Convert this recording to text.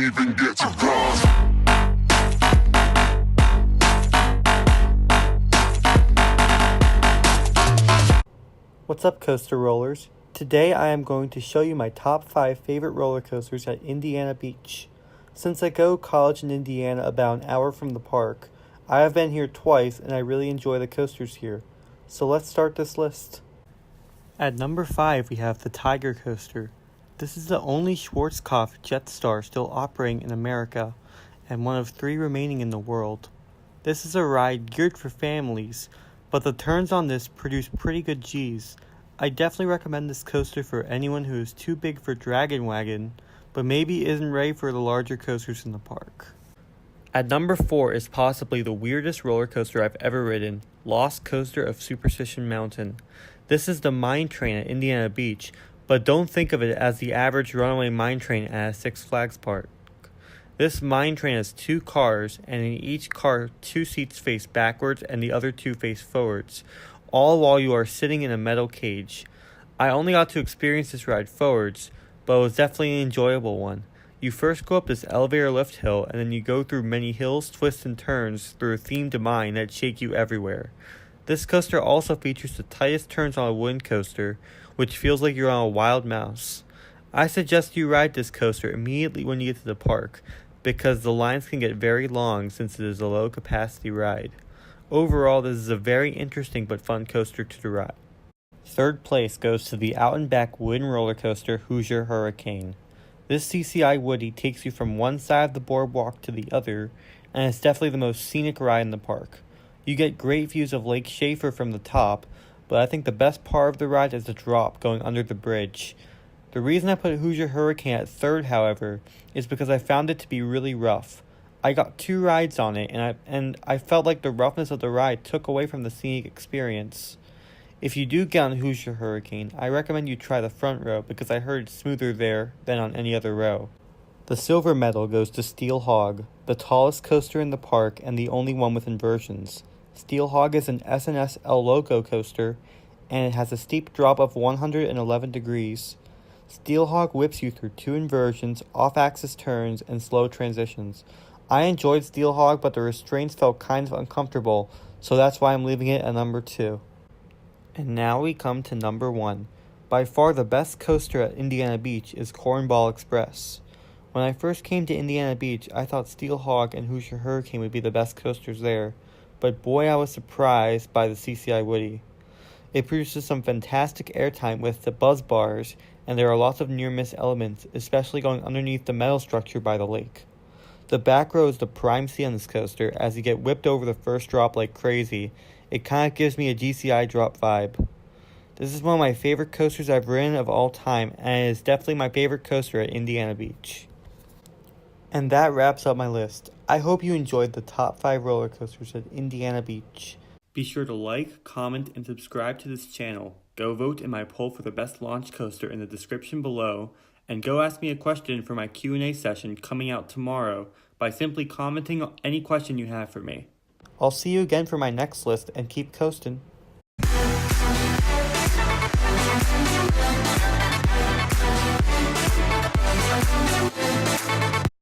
even get to cross. What's up, coaster rollers? Today I am going to show you my top 5 favorite roller coasters at Indiana Beach. Since I go college in Indiana about an hour from the park, I have been here twice and I really enjoy the coasters here. So let's start this list. At number 5 we have the Tiger Coaster. This is the only Schwarzkopf Jetstar still operating in America and one of 3 remaining in the world. This is a ride geared for families, but the turns on this produce pretty good G's. I definitely recommend this coaster for anyone who is too big for Dragon Wagon, but maybe isn't ready for the larger coasters in the park. At number 4 is possibly the weirdest roller coaster I've ever ridden, Lost Coaster of Superstition Mountain. This is the mine train at Indiana Beach, but don't think of it as the average runaway mine train at a Six Flags park. This mine train has 2 cars, and in each car 2 seats face backwards and the other 2 face forwards, all while you are sitting in a metal cage. I only got to experience this ride forwards, but it was definitely an enjoyable one. You first go up this elevator lift hill, and then you go through many hills, twists, and turns through a themed mine that shake you everywhere. This coaster also features the tightest turns on a wooden coaster, which feels like you're on a wild mouse. I suggest you ride this coaster immediately when you get to the park, because the lines can get very long since it is a low capacity ride. Overall, this is a very interesting but fun coaster to ride. Third place goes to the out and back wooden roller coaster Hoosier Hurricane. This CCI Woody takes you from one side of the boardwalk to the other, and it's definitely the most scenic ride in the park. You get great views of Lake Schaefer from the top, but I think the best part of the ride is the drop going under the bridge. The reason I put Hoosier Hurricane at third, however, is because I found it to be really rough. I got 2 rides on it, and I felt like the roughness of the ride took away from the scenic experience. If you do get on Hoosier Hurricane, I recommend you try the front row because I heard it's smoother there than on any other row. The silver medal goes to Steel Hog, the tallest coaster in the park and the only one with inversions. Steel Hog is an S&S El Loco coaster, and it has a steep drop of 111 degrees. Steel Hog whips you through 2 inversions, off-axis turns, and slow transitions. I enjoyed Steel Hog, but the restraints felt kind of uncomfortable, so that's why I'm leaving it at number 2. And now we come to number 1. By far the best coaster at Indiana Beach is Cornball Express. When I first came to Indiana Beach, I thought Steel Hog and Hoosier Hurricane would be the best coasters there, but boy, I was surprised by the CCI Woody. It produces some fantastic airtime with the buzz bars, and there are lots of near-miss elements, especially going underneath the metal structure by the lake. The back row is the prime seat on this coaster, as you get whipped over the first drop like crazy. It kind of gives me a GCI drop vibe. This is one of my favorite coasters I've ridden of all time, and it is definitely my favorite coaster at Indiana Beach. And that wraps up my list. I hope you enjoyed the top 5 roller coasters at Indiana Beach. Be sure to like, comment, and subscribe to this channel. Go vote in my poll for the best launch coaster in the description below, and go ask me a question for my Q&A session coming out tomorrow by simply commenting on any question you have for me. I'll see you again for my next list, and keep coasting.